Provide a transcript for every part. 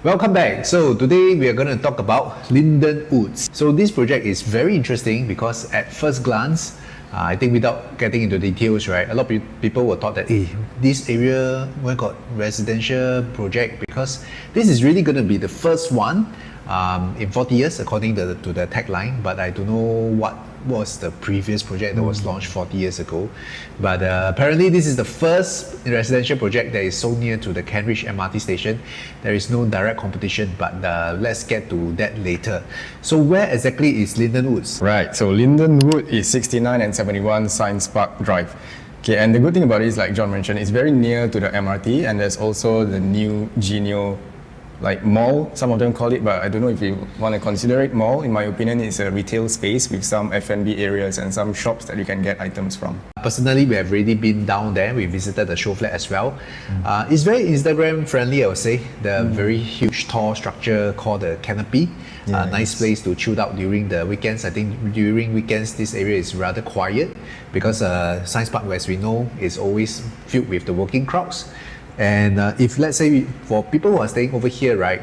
Welcome back. So today we are going to talk about Lynden Woods. So this project is very interesting because at first glance, I think without getting into details, right, a lot of people were thought that, hey, this area, we got residential project, because this is really going to be the first one in 40 years according to the tagline, but I don't know what was the previous project that was launched 40 years ago. But apparently this is the first residential project that is so near to the Kent Ridge MRT station. There is no direct competition, but let's get to that later. So where exactly is Lynden Woods? Right, so Lynden Woods is 69 and 71 Science Park Drive. Okay, and the good thing about it is, like John mentioned, it's very near to the MRT, and there's also the new Genio mall, some of them call it, but I don't know if you want to consider it mall. In my opinion, it's a retail space with some F&B areas and some shops that you can get items from. Personally, we have already been down there. We visited the show flat as well. It's very Instagram friendly, I would say. The very huge tall structure called the Canopy. Nice place to chill out during the weekends. I think during weekends this area is rather quiet because Science Park, as we know, is always filled with the working crowds. And if let's say for people who are staying over here, right,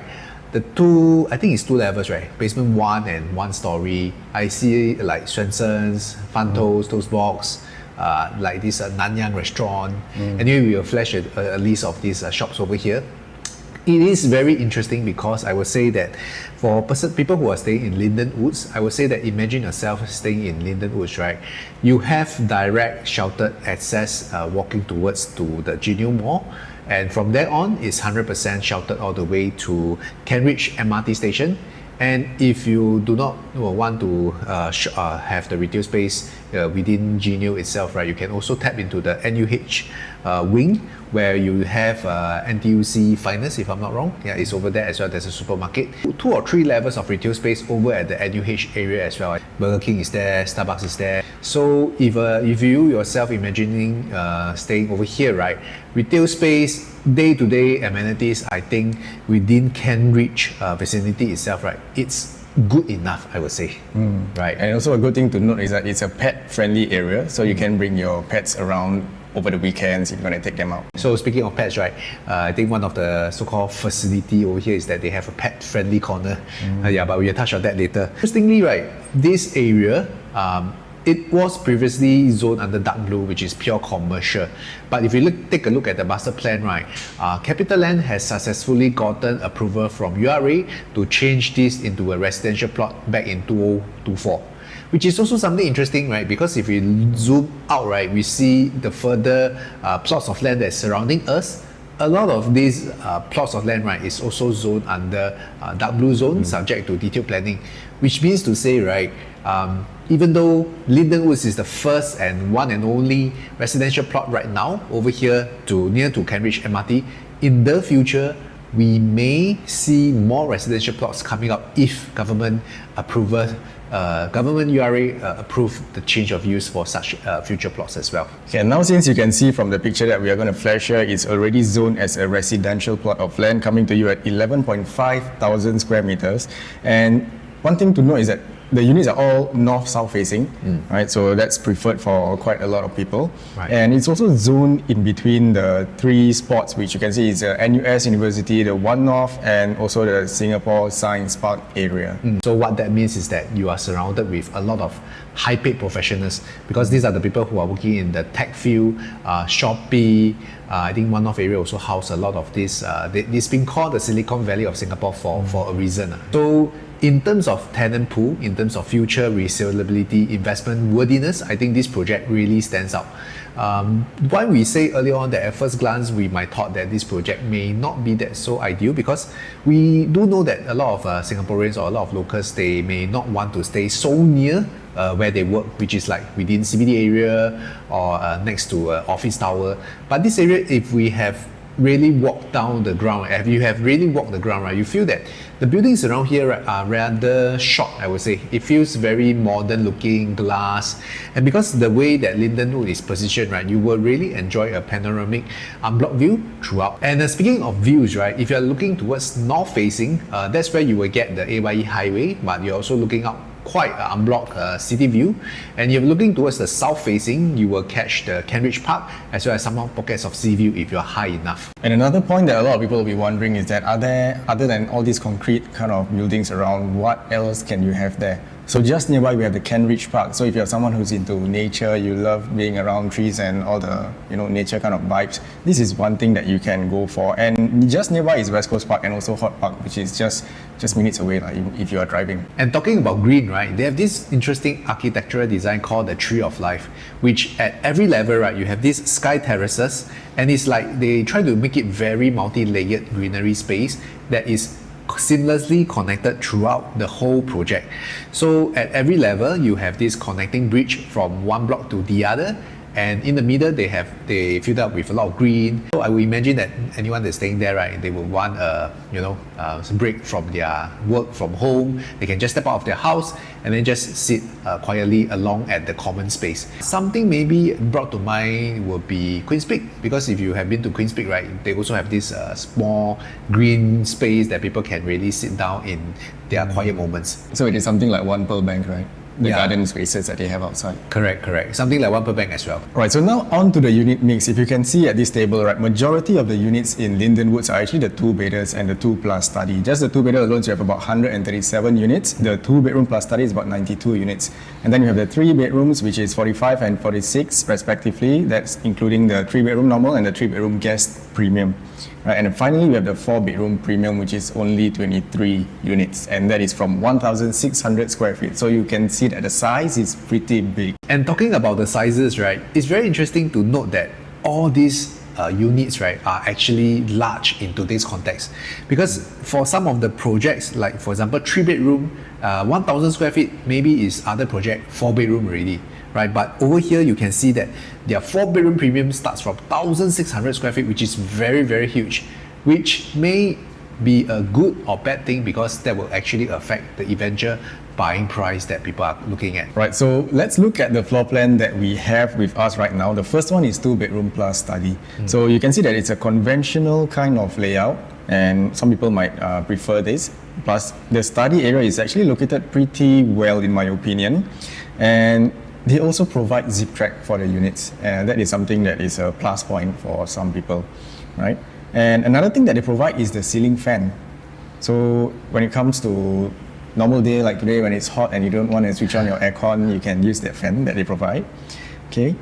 I think it's two levels, right? Basement 1 and 1 story. I see like Swenson's, Fanto's, Toast Box, like this Nanyang restaurant. Anyway, we will flash a list of these shops over here. It is very interesting because I would say that for people who are staying in Lynden Woods, I would say that imagine yourself staying in Lynden Woods, right? You have direct sheltered access walking towards to the Genio Mall. And from there on, it's 100% sheltered all the way to Kent Ridge MRT station. And if you do not want to have the retail space within Genio itself, right, you can also tap into the NUH wing where you have NTUC Finest, if I'm not wrong. Yeah, it's over there as well. There's a supermarket. 2 or 3 levels of retail space over at the NUH area as well. Burger King is there, Starbucks is there. So if you yourself imagining staying over here, right, retail space, day-to-day amenities, I think within Kent Ridge vicinity itself, right, it's good enough, I would say. Right, and also a good thing to note is that it's a pet-friendly area, so you can bring your pets around over the weekends if you're going to take them out. So speaking of pets, right, I think one of the so-called facility over here is that they have a pet-friendly corner. Yeah, but we'll touch on that later. Interestingly, right, this area, it was previously zoned under dark blue, which is pure commercial. But if you take a look at the master plan, right, CapitaLand has successfully gotten approval from URA to change this into a residential plot back in 2024. Which is also something interesting, right? Because if we zoom out, right, we see the further plots of land that's surrounding us. A lot of these plots of land, right, is also zoned under dark blue zone, subject to detailed planning. Which means to say, right, even though Lynden Woods is the first and one and only residential plot right now over here near to Kent Ridge MRT, in the future we may see more residential plots coming up if government URA approve the change of use for such future plots as well. Okay, now since you can see from the picture that we are going to flash here, it's already zoned as a residential plot of land coming to you at 11.5 thousand square meters. And one thing to note is that the units are all north-south facing, right? So that's preferred for quite a lot of people. Right. And it's also zoned in between the 3 spots, which you can see is NUS University, the One North, and also the Singapore Science Park area. So what that means is that you are surrounded with a lot of high-paid professionals, because these are the people who are working in the tech field, Shopee. I think One North area also house a lot of this. It's been called the Silicon Valley of Singapore for a reason. So in terms of tenant pool, in terms of future resaleability, investment worthiness, I think this project really stands out. Why we say earlier on that at first glance we might thought that this project may not be that so ideal, because we do know that a lot of Singaporeans or a lot of locals, they may not want to stay so near where they work, which is like within CBD area or next to office tower. But this area, if we have really walked down the ground, if you have really walked the ground, right, you feel that the buildings around here are rather short, I would say. It feels very modern looking, glass. And because the way that Lynden Woods is positioned, right, you will really enjoy a panoramic unblocked view throughout. And speaking of views, right, if you're looking towards north facing, that's where you will get the AYE highway, but you're also looking out quite unblocked city view. And if you're looking towards the south facing, you will catch the Kent Ridge Park as well as some more pockets of sea view if you're high enough. And another point that a lot of people will be wondering is that are there, other than all these concrete kind of buildings around, what else can you have there? So just nearby we have the Kent Ridge Park. So if you're someone who's into nature, you love being around trees and all the nature kind of vibes, this is one thing that you can go for. And just nearby is West Coast Park and also Hot Park, which is just minutes away if you are driving. And talking about green, right, they have this interesting architectural design called the Tree of Life, which at every level, right, you have these sky terraces, and it's like they try to make it very multi-layered greenery space that is seamlessly connected throughout the whole project. So at every level, you have this connecting bridge from one block to the other, and in the middle they filled up with a lot of green. So I would imagine that anyone that's staying there, right, they will want some break from their work from home. They can just step out of their house and then just sit quietly along at the common space. Something maybe brought to mind would be Queen's Peak, because if you have been to Queen's Peak, right, they also have this small green space that people can really sit down in their quiet moments. So it is something like One Pearl Bank, right? The garden spaces that they have outside. Correct. Something like One Pearl Bank as well. Right, so now on to the unit mix. If you can see at this table, right, majority of the units in Lynden Woods are actually the 2-bedders and the 2+ study. Just the 2-bedder alone, you have about 137 units. The 2-bedroom plus study is about 92 units. And then you have the 3 bedrooms, which is 45 and 46 respectively. That's including the 3-bedroom normal and the 3-bedroom guest premium. Right, and then finally we have the 4-bedroom premium, which is only 23 units, and that is from 1,600 square feet. So you can see that the size is pretty big. And talking about the sizes, right, it's very interesting to note that all these units, right, are actually large in today's context. Because for some of the projects, like for example 3-bedroom, 1,000 square feet maybe is other project 4-bedroom already. Right, but over here you can see that their 4-bedroom premium starts from 1,600 square feet, which is very, very huge, which may be a good or bad thing because that will actually affect the eventual buying price that people are looking at. Right, so let's look at the floor plan that we have with us right now. The first one is 2-bedroom plus study. So you can see that it's a conventional kind of layout, and some people might prefer this. Plus the study area is actually located pretty well in my opinion, and they also provide zip track for the units, and that is something that is a plus point for some people, right? And another thing that they provide is the ceiling fan. So when it comes to normal day like today when it's hot and you don't want to switch on your aircon, you can use that fan that they provide. Okay.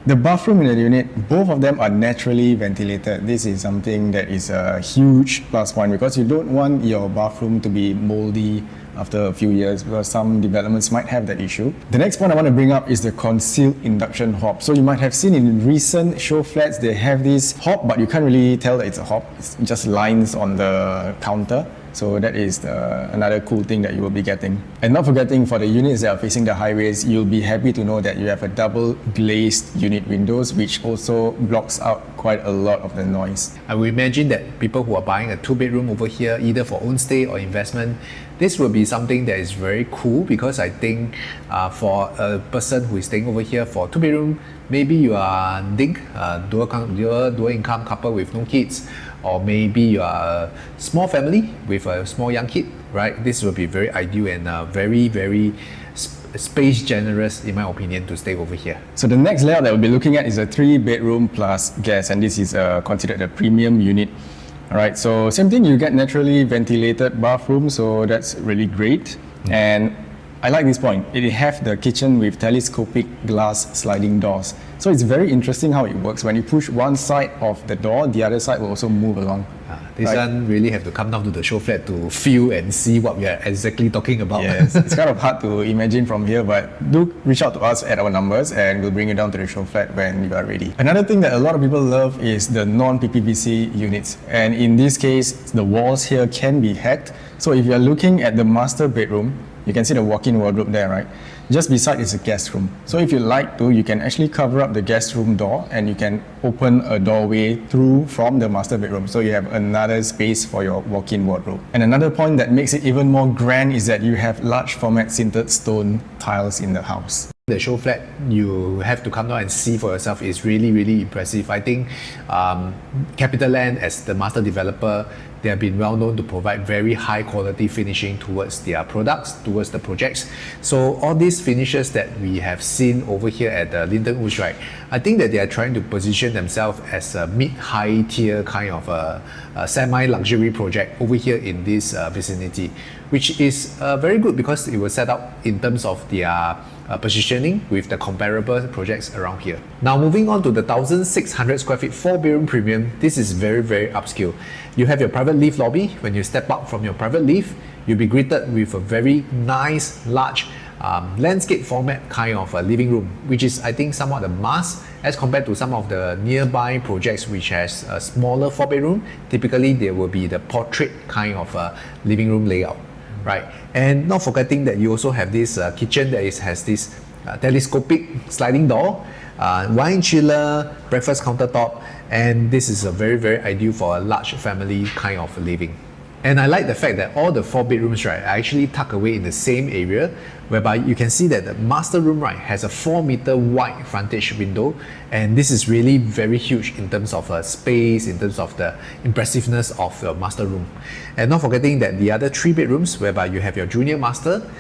The bathroom in the unit, both of them are naturally ventilated. This is something that is a huge plus point because you don't want your bathroom to be moldy after a few years, because some developments might have that issue. The next point I want to bring up is the concealed induction hob. So you might have seen in recent show flats, they have this hob, but you can't really tell that it's a hob. It's just lines on the counter. So that is another cool thing that you will be getting. And not forgetting, for the units that are facing the highways, you'll be happy to know that you have a double glazed unit windows, which also blocks out quite a lot of the noise. I would imagine that people who are buying a 2-bedroom over here, either for own stay or investment, this will be something that is very cool, because I think for a person who is staying over here for 2-bedroom, maybe you are dual income couple with no kids, or maybe you are a small family with a small young kid, right? This will be very ideal and very, very space generous, in my opinion, to stay over here. So the next layout that we'll be looking at is a 3-bedroom plus guest, and this is considered a premium unit. Alright, so same thing, you get naturally ventilated bathroom, so that's really great. And I like this point. It has the kitchen with telescopic glass sliding doors. So it's very interesting how it works. When you push one side of the door, the other side will also move along. This one really have to come down to the show flat to feel and see what we are exactly talking about. Yes, it's kind of hard to imagine from here, but do reach out to us at our numbers and we'll bring you down to the show flat when you are ready. Another thing that a lot of people love is the non-PPVC units. And in this case, the walls here can be hacked. So if you're looking at the master bedroom, you can see the walk-in wardrobe there, right? Just beside is a guest room. So if you like to, you can actually cover up the guest room door and you can open a doorway through from the master bedroom. So you have another space for your walk-in wardrobe. And another point that makes it even more grand is that you have large format sintered stone tiles in the house. The show flat, you have to come down and see for yourself. It's really, really impressive. I think CapitaLand, as the master developer, they have been well known to provide very high quality finishing towards their products, towards the projects. So all these finishes that we have seen over here at the Lynden Woods, right, I think that they are trying to position themselves as a mid-high tier kind of a semi-luxury project over here in this vicinity, which is very good because it was set up in terms of their positioning with the comparable projects around here. Now moving on to the 1,600 square feet 4-bedroom premium, this is very, very upscale. You have your private lift lobby. When you step up from your private lift, you'll be greeted with a very nice, large landscape format kind of a living room, which is I think somewhat a must as compared to some of the nearby projects which has a smaller 4-bedroom. Typically there will be the portrait kind of a living room layout. Right, and not forgetting that you also have this kitchen that has this telescopic sliding door, wine chiller, breakfast countertop, and this is a very, very ideal for a large family kind of living. And I like the fact that all the 4 bedrooms, right, are actually tucked away in the same area, whereby you can see that the master room, right, has a 4-meter wide frontage window, and this is really very huge in terms of space, in terms of the impressiveness of the master room. And not forgetting that the other 3 bedrooms, whereby you have your junior master,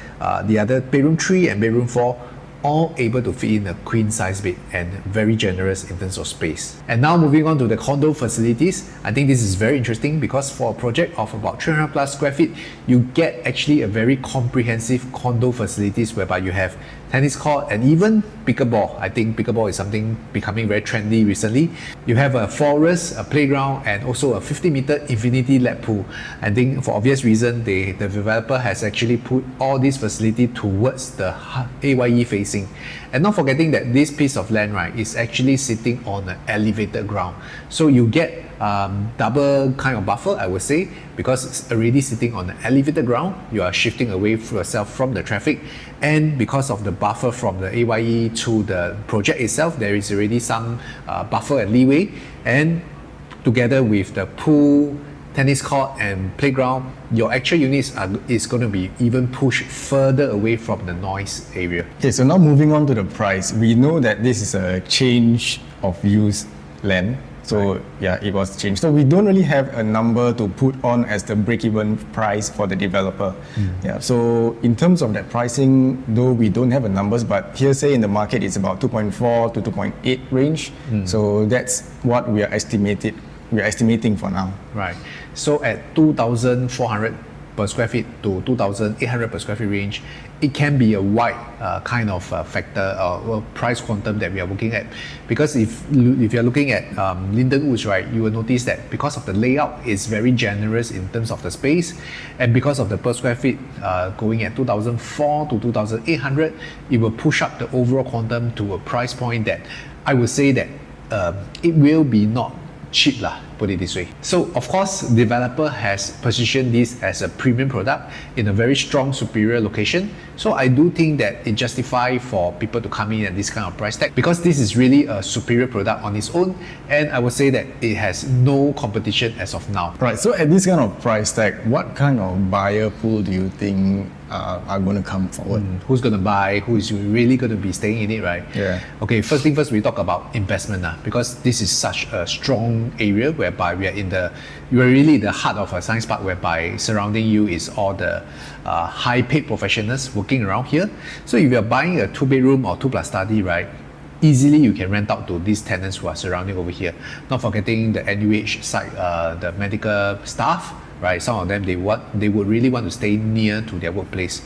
the other bedroom 3 and bedroom 4, all able to fit in a queen size bed and very generous in terms of space. And now moving on to the condo facilities, I think this is very interesting because for a project of about 300 plus square feet, you get actually a very comprehensive condo facilities whereby you have tennis court and even pickleball. I think pickleball is something becoming very trendy recently. You have a forest, a playground, and also a 50-meter infinity lap pool. I think for obvious reason, the developer has actually put all these facility towards the AYE facing. And not forgetting that this piece of land, right, is actually sitting on an elevated ground. So you get double kind of buffer, I would say, because it's already sitting on an elevated ground. You are shifting away yourself from the traffic, and because of the buffer from the AYE to the project itself, there is already some buffer and leeway, and together with the pool, tennis court and playground, your actual units is going to be even pushed further away from the noise area. Okay, so now moving on to the price. We know that this is a change of use land. So yeah, it was changed. So we don't really have a number to put on as the break-even price for the developer. Yeah. So in terms of that pricing, though we don't have a numbers, but hearsay in the market is about 2.4 to 2.8 range. So that's what we are estimating for now. Right. So at 2,400 per square feet to 2,800 per square feet range, it can be a wide kind of factor or price quantum that we are looking at. Because if you're looking at Lynden Woods, right, you will notice that because of the layout, it's very generous in terms of the space, and because of the per square feet going at 2,400 to 2,800, it will push up the overall quantum to a price point that I would say that it will be not cheap lah, put it this way. So of course, developer has positioned this as a premium product in a very strong superior location. So I do think that it justifies for people to come in at this kind of price tag because this is really a superior product on its own, and I would say that it has no competition as of now. Right, so at this kind of price tag, what kind of buyer pool do you think are going to come forward? Who's going to buy? Who is really going to be staying in it, right? Yeah. Okay, first thing first, we talk about investment because this is such a strong area whereby we are really the heart of a science park, whereby surrounding you is all the high-paid professionals working around here. So if you're buying a 2-bedroom or 2+ study, right, easily you can rent out to these tenants who are surrounding over here. Not forgetting the NUH side, the medical staff, right? Some of them they would really want to stay near to their workplace,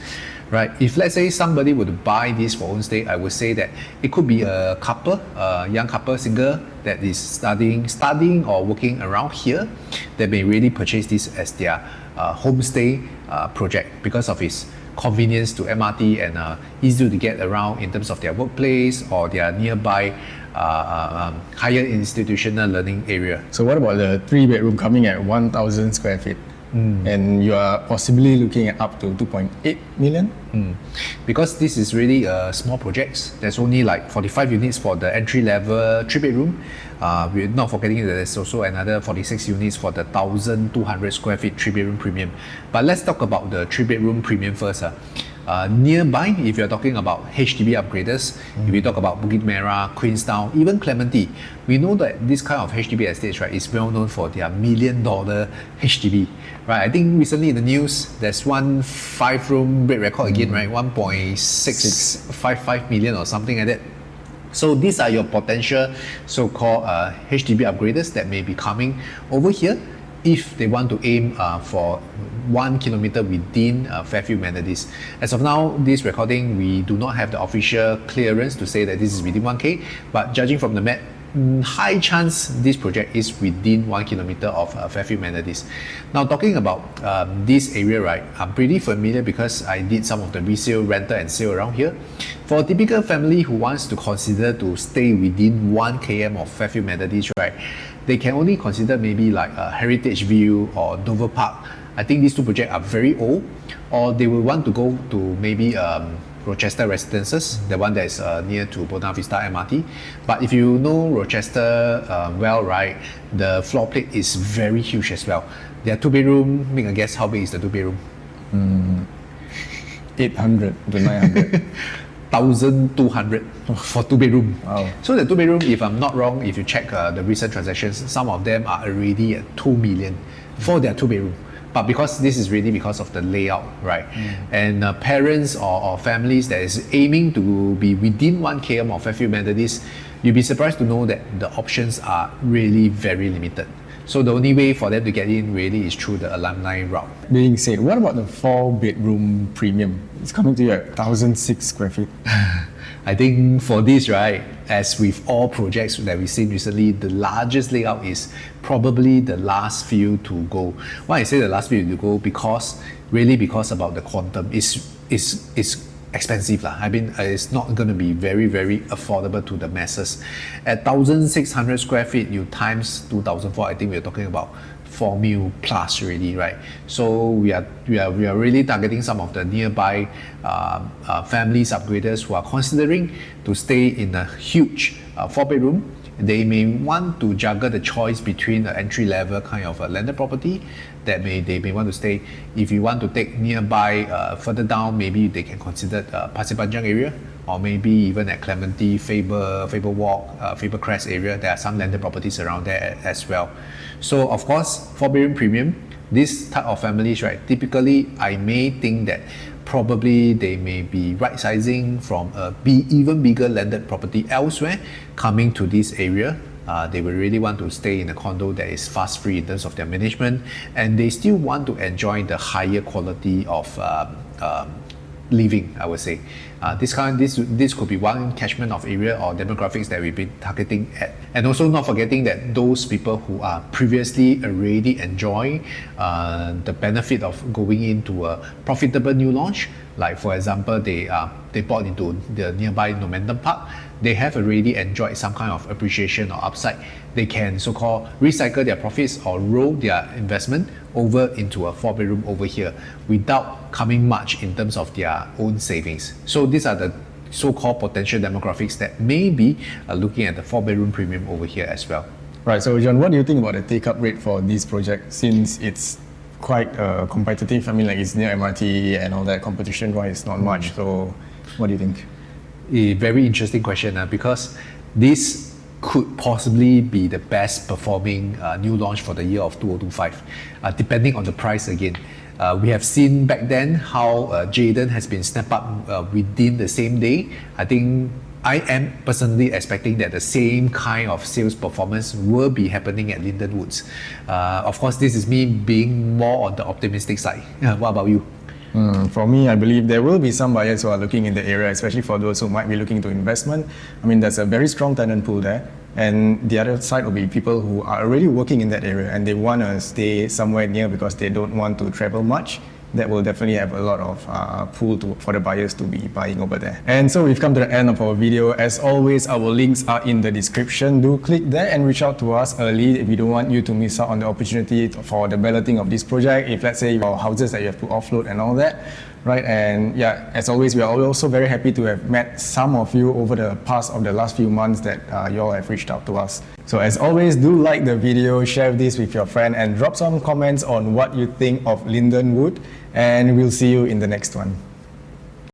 right? If let's say somebody would buy this for own stay, I would say that it could be a couple, a young couple, single that is studying or working around here. They may really purchase this as their homestay project because of its convenience to MRT and easy to get around in terms of their workplace or their nearby higher institutional learning area. So what about the 3-bedroom coming at 1,000 square feet? And you are possibly looking at up to 2.8 million? Because this is really a small project. There's only like 45 units for the entry-level 3-bedroom. We're not forgetting that there's also another 46 units for the 1,200 square feet 3-bedroom premium. But let's talk about the 3-bedroom premium first. Nearby, if you're talking about HDB upgraders, if you talk about Bukit Merah, Queenstown, even Clementi, we know that this kind of HDB estates, right, is well known for their $1 million HDB, right? I think recently in the news, there's one 5-room break record again, right? 1.655 million or something like that. So these are your potential so-called HDB upgraders that may be coming over here if they want to aim for 1 kilometer within Fairfield Methodist. As of now, this recording, we do not have the official clearance to say that this is within 1K, but judging from the map, high chance this project is within 1 kilometer of Fairfield Methodist. Now talking about this area, right, I'm pretty familiar because I did some of the resale, rental and sale around here. For a typical family who wants to consider to stay within 1 km of Fairfield Methodist, right, they can only consider maybe like Heritage View or Dover Park. I think these two projects are very old, or they will want to go to maybe Rochester Residences, the one that is near to Buona Vista MRT. But if you know Rochester well, right, the floor plate is very huge as well. There are 2-bedroom. Make a guess, how big is the 2-bedroom? 800 to 900. 1,200 for 2-bedroom. Wow. So the 2-bedroom, if I'm not wrong, if you check the recent transactions, some of them are already at 2 million for their 2-bedroom. But because this is really because of the layout, right? And parents or families that is aiming to be within 1 km of Fairfield Methodist, you'll be surprised to know that the options are really very limited. So the only way for them to get in really is through the alumni route. Being said, what about the 4-bedroom premium? It's coming to you at 1,006 square feet. I think for this, right, as with all projects that we've seen recently, the largest layout is probably the last few to go. Why I say the last few to go? Because about the quantum is expensive lah. I mean, it's not going to be very, very affordable to the masses. At 1,600 square feet, you times 2,004, I think we're talking about 4 mil plus already, right? So we are really targeting some of the nearby families, upgraders who are considering to stay in a huge 4-bedroom. They may want to juggle the choice between the entry-level kind of a landed property that they may want to stay. If you want to take nearby, further down, maybe they can consider Pasir Panjang area, or maybe even at Clementi, Faber Walk, Faber Crest area. There are some landed properties around there as well. So of course, 4-bedroom premium, this type of families, right, typically I may think that probably they may be right sizing from a even bigger landed property elsewhere, coming to this area. They will really want to stay in a condo that is fast free in terms of their management, and they still want to enjoy the higher quality of living, I would say. This could be one catchment of area or demographics that we've been targeting at. And also not forgetting that those people who are previously already enjoying the benefit of going into a profitable new launch, like for example, they bought into the nearby Momentum Park, they have already enjoyed some kind of appreciation or upside. They can so-called recycle their profits or roll their investment over into a 4-bedroom over here without coming much in terms of their own savings. So these are the so-called potential demographics that may be looking at the 4-bedroom premium over here as well. Right, so John, what do you think about the take-up rate for this project, since it's quite competitive? I mean, like, it's near MRT and all that, competition-wise not much. So what do you think? A very interesting question, because this could possibly be the best performing new launch for the year of 2025, depending on the price again. We have seen back then how Jayden has been snapped up within the same day. I think I am personally expecting that the same kind of sales performance will be happening at Lynden Woods. Of course, this is me being more on the optimistic side. What about you? For me, I believe there will be some buyers who are looking in the area, especially for those who might be looking to investment. I mean, there's a very strong tenant pool there. And the other side will be people who are already working in that area and they want to stay somewhere near because they don't want to travel much. That will definitely have a lot of pool for the buyers to be buying over there. And so we've come to the end of our video. As always, our links are in the description. Do click there and reach out to us early if we don't want you to miss out on the opportunity for the balloting of this project. If, let's say, your houses that you have to offload and all that, right? And yeah, as always, we are also very happy to have met some of you over the past of the last few months that you all have reached out to us. So as always, do like the video, share this with your friend, and drop some comments on what you think of Lynden Woods. And we'll see you in the next one.